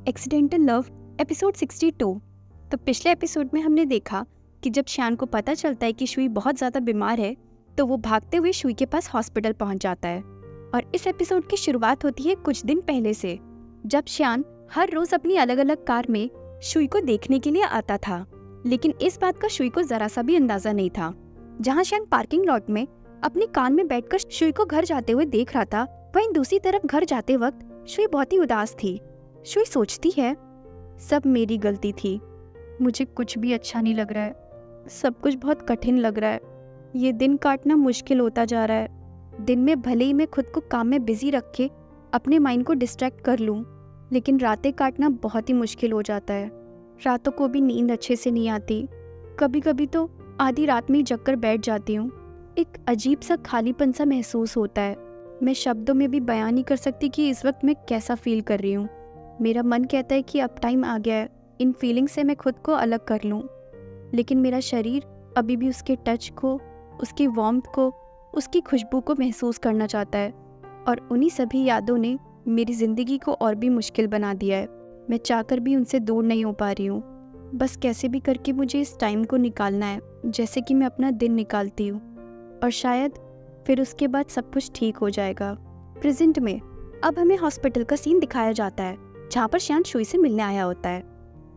Accidental love episode 62। तो पिछले episode में हमने देखा कि जब श्यान को पता चलता है कि शुई बहुत ज़्यादा बीमार है तो वो भागते हुए शुई के पास हॉस्पिटल पहुंच जाता है। और इस एपिसोड की शुरुआत होती है कुछ दिन पहले से, जब श्यान हर रोज अपनी अलग अलग कार में शुई को देखने के लिए आता था। लेकिन इस बात का शुई को जरा सा भी अंदाजा नहीं था। जहाँ श्यान पार्किंग लॉट में अपनी कार में बैठकर शुई को घर जाते हुए देख रहा था, वहीं दूसरी तरफ घर जाते वक्त शुई बहुत ही उदास थी। शुई सोचती है, सब मेरी गलती थी, मुझे कुछ भी अच्छा नहीं लग रहा है, सब कुछ बहुत कठिन लग रहा है, ये दिन काटना मुश्किल होता जा रहा है। दिन में भले ही मैं खुद को काम में बिजी रख के अपने माइंड को डिस्ट्रैक्ट कर लूँ, लेकिन रातें काटना बहुत ही मुश्किल हो जाता है। रातों को भी नींद अच्छे से नहीं आती, कभी कभी तो आधी रात में ही जग कर बैठ जाती हूँ। एक अजीब सा खालीपन सा महसूस होता है। मैं शब्दों में भी बयान नहीं कर सकती कि इस वक्त मैं कैसा फील कर रही हूँ। मेरा मन कहता है कि अब टाइम आ गया है इन फीलिंग से मैं खुद को अलग कर लूँ, लेकिन मेरा शरीर अभी भी उसके टच को, उसकी वार्मथ को, उसकी खुशबू को महसूस करना चाहता है। और उन्हीं सभी यादों ने मेरी ज़िंदगी को और भी मुश्किल बना दिया है। मैं चाहकर भी उनसे दूर नहीं हो पा रही हूँ। बस कैसे भी करके मुझे इस टाइम को निकालना है, जैसे कि मैं अपना दिन निकालती हूँ, और शायद फिर उसके बाद सब कुछ ठीक हो जाएगा। प्रेजेंट में अब हमें हॉस्पिटल का सीन दिखाया जाता है, जहाँ पर श्यान शुई से मिलने आया होता है।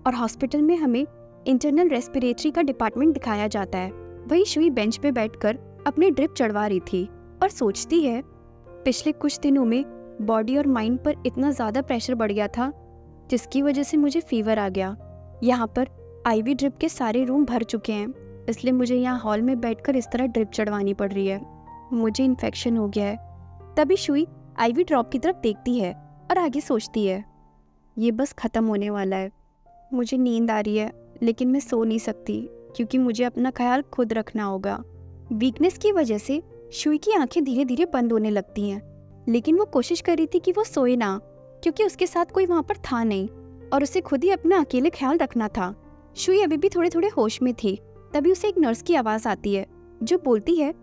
और हॉस्पिटल में हमें इंटरनल रेस्पिरेटरी का डिपार्टमेंट दिखाया जाता है। वहीं शुई बेंच पे बैठकर अपनी ड्रिप चढ़वा रही थी और सोचती है, पिछले कुछ दिनों में बॉडी और माइंड पर इतना ज़्यादा प्रेशर बढ़ गया था, जिसकी वजह से मुझे फीवर आ गया। यहाँ पर आईवी ड्रिप के सारे रूम भर चुके हैं, इसलिए मुझे यहाँ हॉल में बैठकर इस तरह ड्रिप चढ़वानी पड़ रही है। मुझे इन्फेक्शन हो गया है। तभी शुई आईवी ड्रॉप की तरफ देखती है और आगे सोचती है, ये बस ख़त्म होने वाला है। मुझे नींद आ रही है, लेकिन मैं सो नहीं सकती क्योंकि मुझे अपना ख्याल खुद रखना होगा। वीकनेस की वजह से शुई की आंखें धीरे धीरे बंद होने लगती हैं, लेकिन वो कोशिश कर रही थी कि वो सोए ना, क्योंकि उसके साथ कोई वहाँ पर था नहीं और उसे खुद ही अपना अकेले ख्याल रखना था। शुई अभी भी थोड़े थोड़े होश में थी। तभी उसे एक नर्स की आवाज़ आती है जो बोलती है,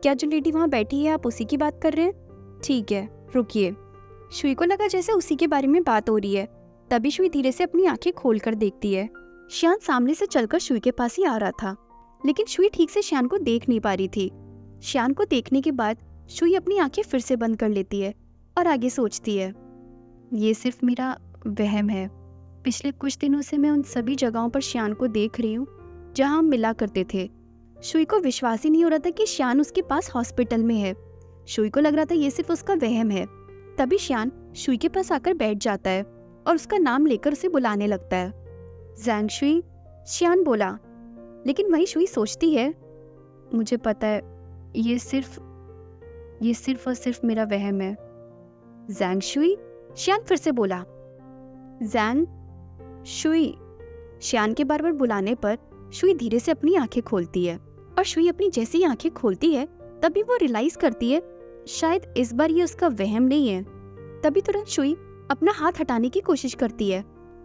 क्या जो लेडी वहाँ बैठी है आप उसी की बात कर रहे हैं? ठीक है, रुकिए। शुई को लगा जैसे उसी के बारे में बात हो रही है। तभी शुई धीरे से अपनी आंखें खोलकर देखती है। श्यान सामने से चलकर शुई के पास ही आ रहा था, लेकिन शुई ठीक से श्यान को देख नहीं पा रही थी। श्यान को देखने के बाद शुई अपनी आंखें फिर से बंद कर लेती है और आगे सोचती है, ये सिर्फ मेरा वहम है। पिछले कुछ दिनों से मैं उन सभी जगहों पर श्यान को देख रही हूँ जहाँ हम मिला करते थे। शुई को विश्वास ही नहीं हो रहा था कि श्यान उसके पास हॉस्पिटल में है। शुई को लग रहा था ये सिर्फ उसका वहम है। तभी श्यान शुई के पास आकर बैठ जाता है और उसका नाम लेकर उसे बुलाने लगता है। ज़ैंग शुई, श्यान बोला। लेकिन वही शुई सोचती है, मुझे पता है ये सिर्फ और सिर्फ मेरा वहम है। ज़ैंग शुई, श्यान फिर से बोला। Zhang Shuey. श्यान के बार बार बुलाने पर शुई धीरे से अपनी आंखें खोलती है, और शुई अपनी जैसी ही आंखें खोलती है तभी वो रियलाइज करती है शायद इस बार ये उसका वहम नहीं है। तभी तुरंत शुई अपना हाथ हटाने की कोशिश करती है,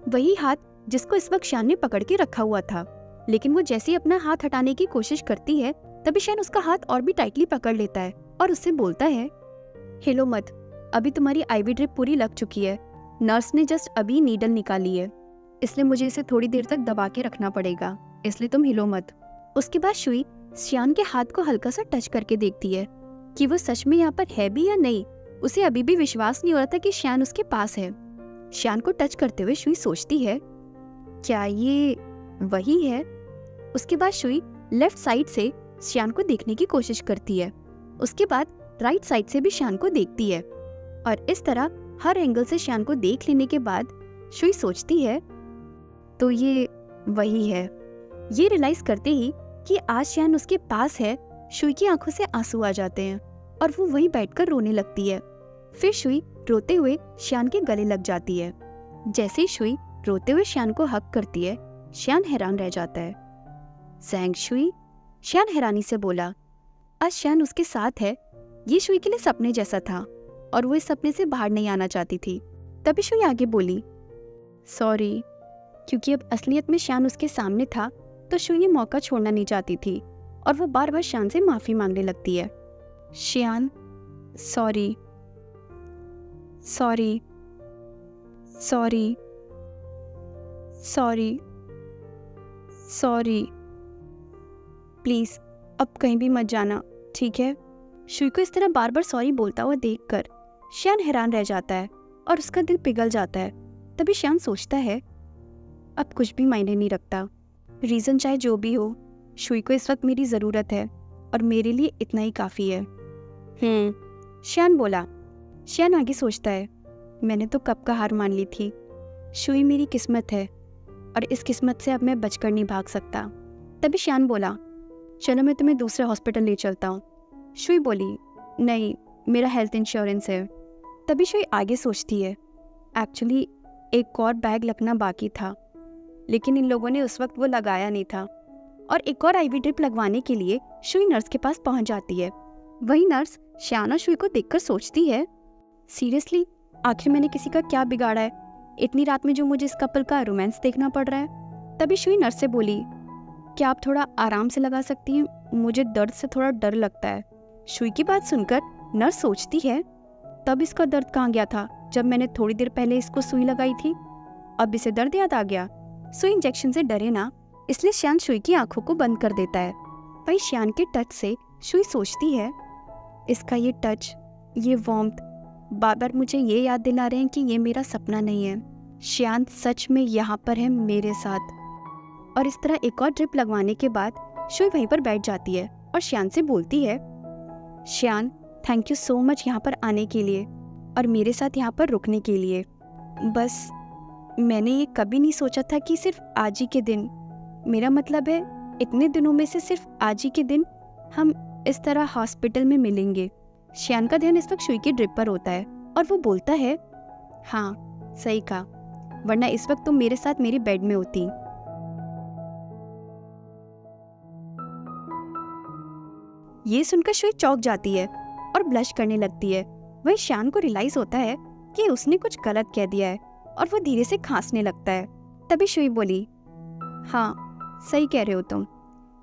वही हाथ जिसको इस वक्त श्यान ने पकड़ के रखा हुआ था। लेकिन वो जैसे ही अपना हाथ हटाने की कोशिश करती है तभी श्यान उसका हाथ और भी टाइटली पकड़ लेता है और उससे बोलता है, हिलो मत, अभी तुम्हारी आईवी ड्रिप पूरी लग चुकी है। नर्स ने जस्ट अभी नीडल निकाली है, इसलिए मुझे इसे थोड़ी देर तक दबा के रखना पड़ेगा, इसलिए तुम हिलो मत। उसके बाद शुई श्यान के हाथ को हल्का सा टच करके देखती है कि वो सच में यहाँ पर है भी या नहीं। उसे अभी भी विश्वास नहीं हो रहा था कि श्यान उसके पास है। श्यान को टच करते हुए शुई सोचती है, क्या ये वही है? उसके बाद शुई लेफ्ट साइड से श्यान को देखने की कोशिश करती है, उसके बाद राइट साइड से भी श्यान को देखती है, और इस तरह हर एंगल से श्यान को देख लेने के बाद शुई सोचती है, तो ये वही है। ये रियलाइज करते ही कि आज श्यान उसके पास है, शुई की आंखों से आंसू आ जाते हैं और वो वहीं बैठकर रोने लगती है। फिर शुई रोते हुए श्यान के गले लग जाती है। जैसे ही शुई रोते हुए श्यान को हक करती है, श्यान हैरान रह जाता है। ज़ैंग शुई, श्यान हैरानी से बोला। आज श्यान उसके साथ है, ये शुई के लिए सपने जैसा था और वो इस सपने से बाहर नहीं आना चाहती थी। तभी शुई आगे बोली, सॉरी, क्योंकि अब असलियत में श्यान उसके सामने था तो शुई ये मौका छोड़ना नहीं चाहती थी और वो बार बार श्यान से माफी मांगने लगती है। श्यान, sorry, sorry, sorry. Sorry sorry, please अब कहीं भी मत जाना, ठीक है? शुई को इस तरह बार बार सॉरी बोलता हुआ देखकर श्यान हैरान रह जाता है और उसका दिल पिघल जाता है। तभी श्यान सोचता है अब कुछ भी मायने नहीं रखता, रीज़न चाहे जो भी हो, शुई को इस वक्त मेरी ज़रूरत है और मेरे लिए इतना ही काफ़ी है। श्यान बोला। श्यान आगे सोचता है, मैंने तो कब का हार मान ली थी। शुई मेरी किस्मत है और इस किस्मत से अब मैं बचकर नहीं भाग सकता। तभी श्यान बोला, चलो मैं तुम्हें दूसरे हॉस्पिटल ले चलता हूँ। शुई बोली, नहीं, मेरा हेल्थ इंश्योरेंस है। तभी शुई आगे सोचती है, एक्चुअली एक और बैग लगना बाकी था, लेकिन इन लोगों ने उस वक्त वो लगाया नहीं था। और एक और आईवी ड्रिप लगवाने के लिए शुई नर्स के पास पहुंच जाती है। वही नर्स श्यान और शुई को देखकर सोचती है, सीरियसली आखिर मैंने किसी का क्या बिगाड़ा है, इतनी रात में जो मुझे इस कपल का रोमांस देखना पड़ रहा है। तभी शुई नर्स से बोली, क्या आप थोड़ा आराम से लगा सकती हैं, मुझे दर्द से थोड़ा डर लगता है। शुई की बात सुनकर नर्स सोचती है, तब इसका दर्द कहाँ गया था जब मैंने थोड़ी देर पहले इसको सुई लगाई थी, अब इसे दर्द याद आ गया। सुई इंजेक्शन से डरे ना, इसलिए श्यान शुई की आंखों को बंद कर देता है। वही श्यान के टच से शुई सोचती है, इसका ये टच, ये वार्मथ बार बार मुझे ये याद दिला रहे हैं कि ये मेरा सपना नहीं है, श्यान सच में यहाँ पर है मेरे साथ। और इस तरह एक और ड्रिप लगवाने के बाद शुई वहीं पर बैठ जाती है और श्यान से बोलती है, श्यान थैंक यू सो मच यहाँ पर आने के लिए और मेरे साथ यहाँ पर रुकने के लिए। बस मैंने ये कभी नहीं सोचा था कि सिर्फ आज ही के दिन, मेरा मतलब है इतने दिनों में से सिर्फ आज ही के दिन हम इस तरह हॉस्पिटल में मिलेंगे। श्यान का ध्यान इस वक्त शुई की ड्रिप पर होता है और वो बोलता है, हाँ सही कहा, वरना इस वक्त तुम मेरे साथ मेरे बेड में होती। ये सुनकर शुई चौंक जाती है और ब्लश करने लगती है। वही श्यान को रियलाइज होता है कि उसने कुछ गलत कह दिया है और वो धीरे से खांसने लगता है। तभी शुई बोली, हाँ सही कह रहे हो तुम।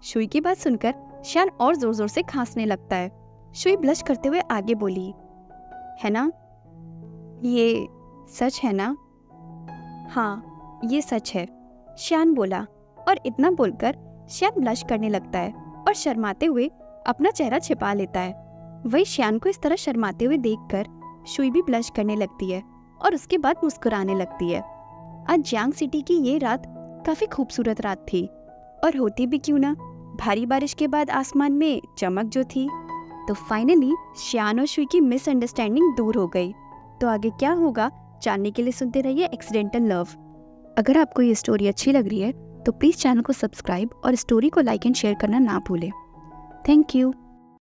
शुई की बात सुनकर श्यान और जोर जोर से खांसने लगता है। शुई ब्लश करते हुए आगे बोली, है ना, ये सच है ना? हाँ ये सच है, श्यान बोला। और इतना बोलकर श्यान ब्लश करने लगता है और शर्माते हुए अपना चेहरा छिपा लेता है। वही श्यान को इस तरह शर्माते हुए देखकर शुई भी ब्लश करने लगती है और उसके बाद मुस्कुराने लगती है। आज जियांग सिटी की ये रात काफी खूबसूरत रात थी, और होती भी क्यों ना, भारी बारिश के बाद आसमान में चमक जो थी, तो फाइनली श्यान और शुई की मिसअंडरस्टैंडिंग दूर हो गई। तो आगे क्या होगा जानने के लिए सुनते रहिए एक्सीडेंटल लव। अगर आपको ये स्टोरी अच्छी लग रही है तो प्लीज़ चैनल को सब्सक्राइब और स्टोरी को लाइक एंड शेयर करना ना भूलें। Thank you.